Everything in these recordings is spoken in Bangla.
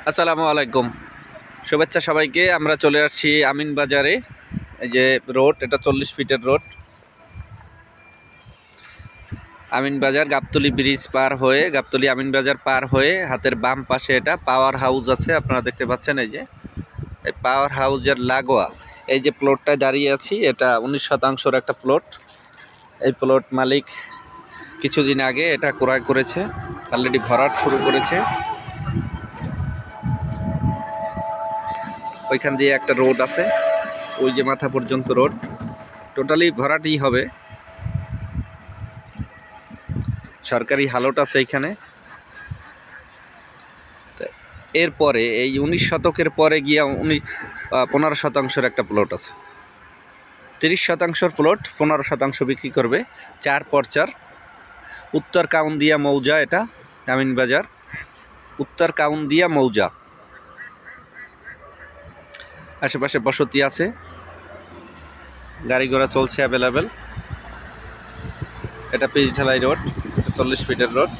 আসসালামু আলাইকুম, শুভেচ্ছা সবাইকে। আমরা চলে আসছি আমিন বাজারে। এই যে রোড, এটা 40 ফিটের রোড। আমিন বাজার গাবতলী ব্রিজ পার হয়ে, গাবতলী আমিন বাজার পার হয়ে হাতের বাম পাশে এটা পাওয়ার হাউস আছে, আপনারা দেখতে পাচ্ছেন। এই যে এই পাওয়ার হাউসের লাগোয়া এই যে প্লটটায় দাঁড়িয়ে আছি, এটা 19% একটা প্লট। এই প্লট মালিক কিছুদিন আগে এটা ক্রয় করেছে, অলরেডি ভরাট শুরু করেছে। ওইখান দিয়ে একটা রোড আছে, ওই যে মাথা পর্যন্ত রোড, টোটালি ভরাটই হবে। সরকারি হালট আছে এইখানে। এরপরে এই 19 শতকের পরে গিয়া 15% একটা প্লট আছে। 30% প্লট 15% বিক্রি করবে। 4x4 উত্তর কাউন্দিয়া মৌজা, এটা আমিন বাজার উত্তর কাউন্দিয়া মৌজা। আশেপাশে বসতি আছে, গাড়ি ঘোড়া চলছে অ্যাভেলেবেল। এটা পিচ ঢালাই রোড, 40 ফিটের রোড।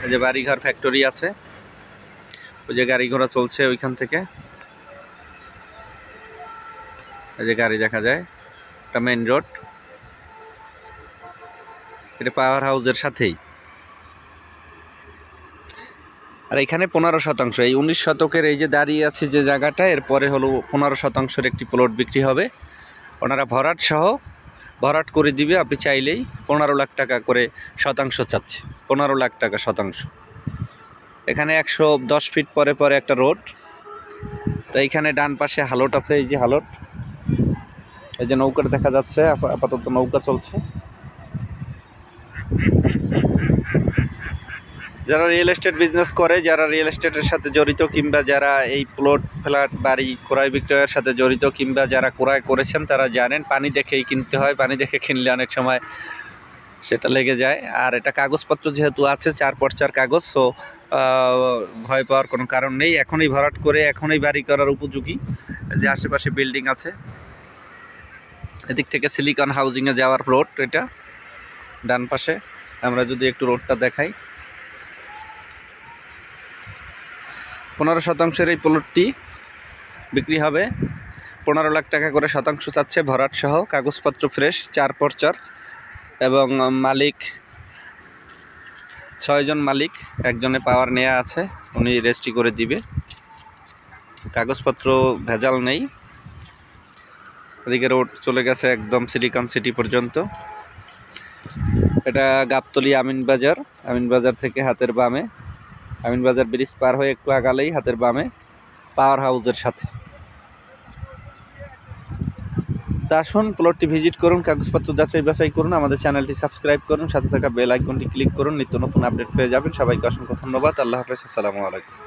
এই যে বাড়িঘর ফ্যাক্টরি আছে, ওই যে গাড়ি ঘোড়া চলছে ওইখান থেকে। এই যে গাড়ি দেখা যায়, এটা মেইন রোড। এটা পাওয়ার হাউসের সাথেই। আর এখানে 15%, এই 19 শতকের এই যে দাঁড়িয়ে আছে যে জায়গাটা, এরপরে হলো 15%-এর একটি প্লট বিক্রি হবে। ওনারা ভরাট সহ ভরাট করে দিবে। আপনি চাইলেই 15 লাখ টাকা করে শতাংশ চাচ্ছে, 15 লাখ টাকা শতাংশ। এখানে 110 ফিট পরে পরে একটা রোড। তো এইখানে ডান পাশে হালট আছে, এই যে হালট, এই যে নৌকাটা দেখা যাচ্ছে, আপাতত নৌকা চলছে। যারা রিয়েল এস্টেট বিজনেস করে, যারা রিয়েল এস্টেটের সাথে জড়িত, কিংবা যারা এই প্লট ফ্ল্যাট বাড়ি ক্রয় বিক্রয়ের সাথে জড়িত, কিংবা যারা ক্রয় করেছেন, তারা জানেন পানি দেখেই কিনতে হয়। পানি দেখে কিনলে অনেক সময় সেটা লেগে যায়। আর এটা কাগজপত্র যেহেতু আছে 4x4 কাগজ, সো ভয় পাওয়ার কোনো কারণ নেই। এখনই ভরাট করে এখনই বাড়ি করার উপযোগী। যে আশেপাশে বিল্ডিং আছে, এদিক থেকে সিলিকন হাউজিংয়ে যাওয়ার প্লট এটা ডান পাশে। আমরা যদি একটু রোডটা দেখাই, 15%-এর এই প্লটটি বিক্রি হবে। 15 লাখ টাকা করে শতাংশ চাচ্ছে, ভরাট সহ, কাগজপত্র ফ্রেশ, 4x4। এবং মালিক 6 জন মালিক, একজনে পাওয়ার নেওয়া আছে, উনি রেজিস্ট্রি করে দিবে। কাগজপত্র ভেজাল নেই। এদিকে রোড চলে গেছে একদম সিলিকন সিটি পর্যন্ত। এটা গাবতলী আমিন বাজার। আমিন বাজার থেকে হাতের বামে, আমিন বাজার ব্রিজ পার হয়ে একটু আগালেই হাতের বামে পাওয়ার হাউসের সাথে। তা আসুন, প্লটটি ভিজিট করুন, কাগজপত্র যাচাই বাছাই করুন, আমাদের চ্যানেলটি সাবস্ক্রাইব করুন, সাথে থাকা বেল আইকনটি ক্লিক করুন, নিত্য নতুন আপডেট পেয়ে যাবেন। সবাইকে অসংখ্য ধন্যবাদ। আল্লাহ হাফেজ, আসসালামু আলাইকুম।